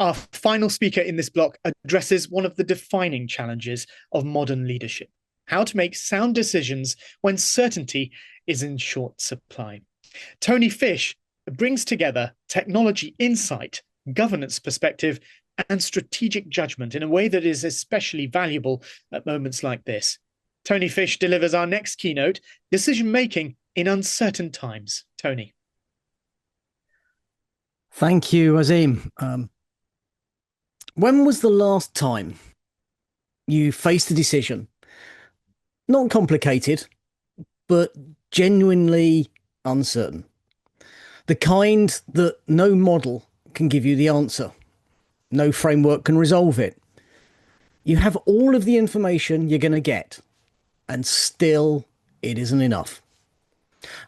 Our final speaker in this block addresses one of the defining challenges of modern leadership: how to make sound decisions when certainty is in short supply. Tony Fish brings together technology insight, governance perspective, and strategic judgment in a way that is especially valuable at moments like this. Tony Fish delivers our next keynote, Decision Making in Uncertain Times. Tony. Thank you, Azim. When was the last time you faced a decision, not complicated, but genuinely uncertain? The kind that no model can give you the answer. No framework can resolve it. You have all of the information you're going to get, and still it isn't enough.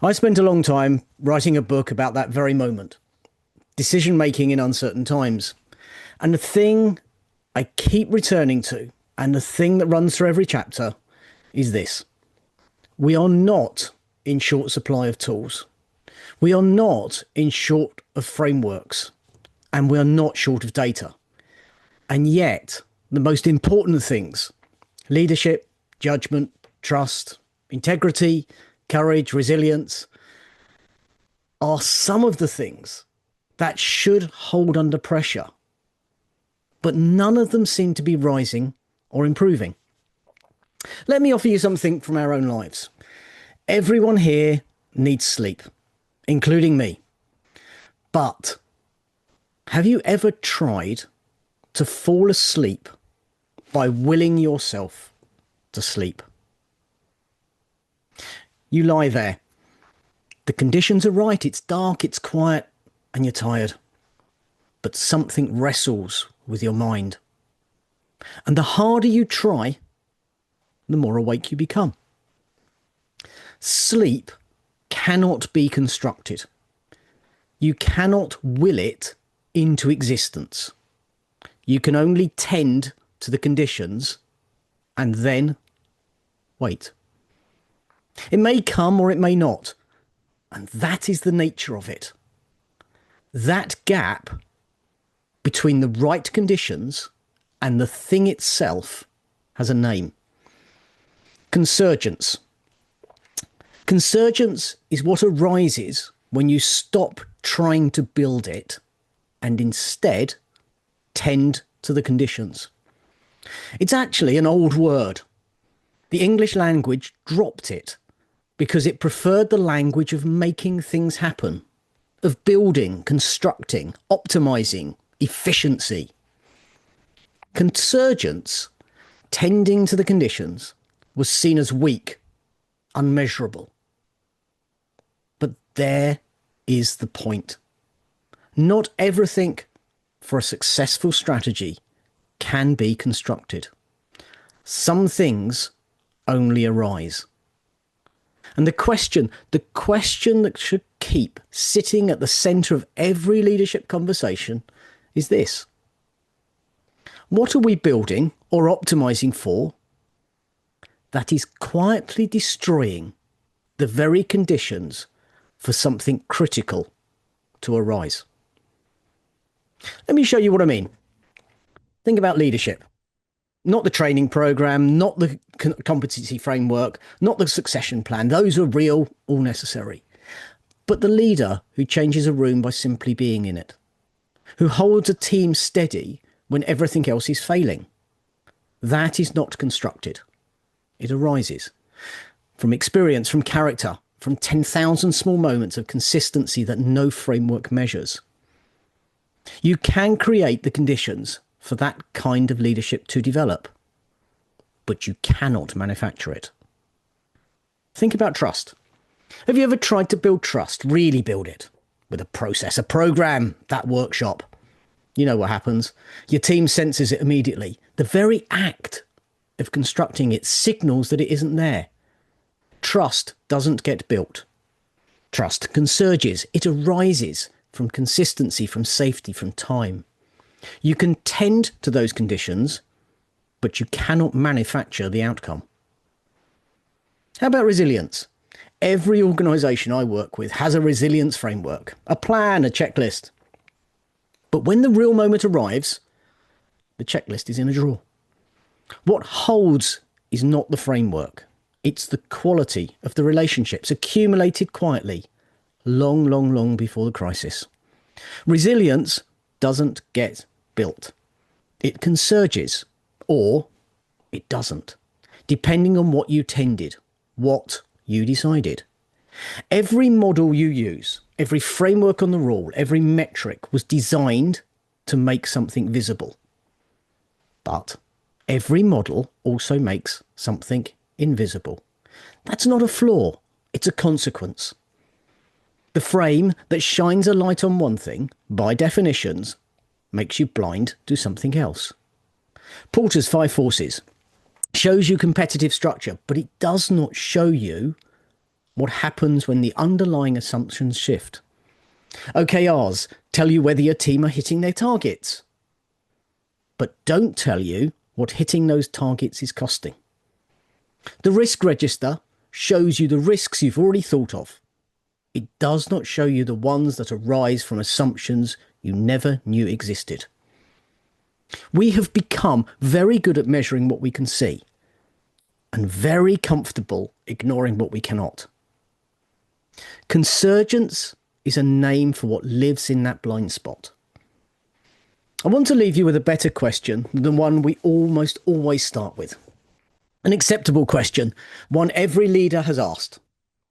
I spent a long time writing a book about that very moment. Decision making in uncertain times. And the thing I keep returning to, and the thing that runs through every chapter, is this. We are not in short supply of tools. We are not in short of frameworks. And we are not short of data. And yet, the most important things, leadership, judgment, trust, integrity, courage, resilience, are some of the things that should hold under pressure. But none of them seem to be rising or improving. Let me offer you something from our own lives. Everyone here needs sleep, including me. But have you ever tried to fall asleep by willing yourself to sleep? You lie there. The conditions are right. It's dark, it's quiet, and you're tired. But something wrestles with your mind. And the harder you try, the more awake you become. Sleep cannot be constructed. You cannot will it into existence. You can only tend to the conditions and then wait. It may come or it may not. And that is the nature of it. That gap between the right conditions and the thing itself has a name. Consurgence. Consurgence is what arises when you stop trying to build it and instead tend to the conditions. It's actually an old word. The English language dropped it because it preferred the language of making things happen, of building, constructing, optimizing, efficiency. Consurgence, tending to the conditions, was seen as weak, unmeasurable. But there is the point. Not everything for a successful strategy can be constructed. Some things only arise. And the question that should keep sitting at the centre of every leadership conversation is this. What are we building or optimising for that is quietly destroying the very conditions for something critical to arise? Let me show you what I mean. Think about leadership. Not the training program, not the competency framework, not the succession plan. Those are real, all necessary. But the leader who changes a room by simply being in it, who holds a team steady when everything else is failing. That is not constructed. It arises from experience, from character, from 10,000 small moments of consistency that no framework measures. You can create the conditions for that kind of leadership to develop, but you cannot manufacture it. Think about trust. Have you ever tried to build trust, really build it, with a process, a program, that workshop? You know what happens. Your team senses it immediately. The very act of constructing it signals that it isn't there. Trust doesn't get built. Trust consurges. It arises from consistency, from safety, from time. You can tend to those conditions, but you cannot manufacture the outcome. How about resilience? Every organisation I work with has a resilience framework, a plan, a checklist. But when the real moment arrives, the checklist is in a drawer. What holds is not the framework. It's the quality of the relationships accumulated quietly, long, long, long before the crisis. Resilience doesn't get built. It consurges, or it doesn't, depending on what you tended, what you decided. Every model you use, every framework on the rule, every metric was designed to make something visible. But every model also makes something invisible. That's not a flaw, it's a consequence. The frame that shines a light on one thing, by definitions, makes you blind to something else. Porter's 5 forces shows you competitive structure, but it does not show you what happens when the underlying assumptions shift. OKRs tell you whether your team are hitting their targets, but don't tell you what hitting those targets is costing. The risk register shows you the risks you've already thought of. It does not show you the ones that arise from assumptions you never knew existed. We have become very good at measuring what we can see and very comfortable ignoring what we cannot. Consurgence is a name for what lives in that blind spot. I want to leave you with a better question than the one we almost always start with. An acceptable question, one every leader has asked.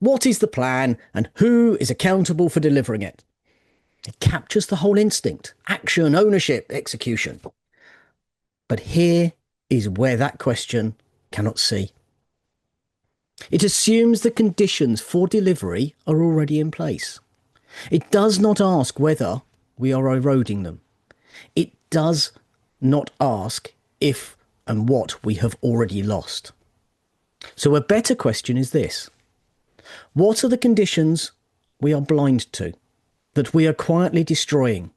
What is the plan and who is accountable for delivering it? It captures the whole instinct, action, ownership, execution. But here is where that question cannot see. It assumes the conditions for delivery are already in place. It does not ask whether we are eroding them. It does not ask if and what we have already lost. So a better question is this. What are the conditions we are blind to, that we are quietly destroying,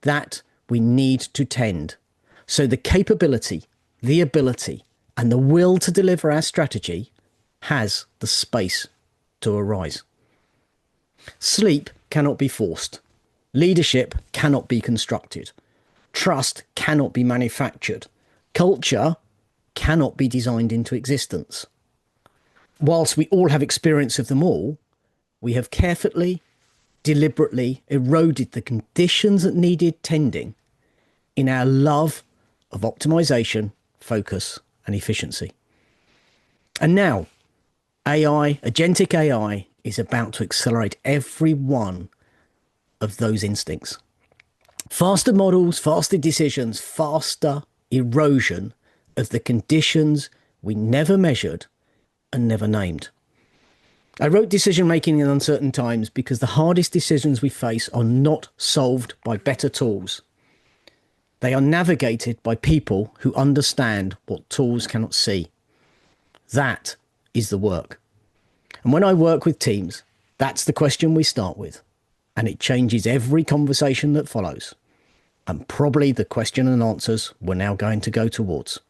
that we need to tend, so the capability, the ability, and the will to deliver our strategy has the space to arise? Sleep cannot be forced. Leadership cannot be constructed. Trust cannot be manufactured. Culture cannot be designed into existence. Whilst we all have experience of them all, we have carefully, deliberately eroded the conditions that needed tending in our love of optimization, focus, and efficiency. And now, agentic AI, is about to accelerate every one of those instincts. Faster models, faster decisions, faster erosion of the conditions we never measured and never named. I wrote Decision Making in Uncertain Times because the hardest decisions we face are not solved by better tools. They are navigated by people who understand what tools cannot see. That is the work. And when I work with teams, that's the question we start with. And it changes every conversation that follows. And probably the question and answers we're now going to go towards.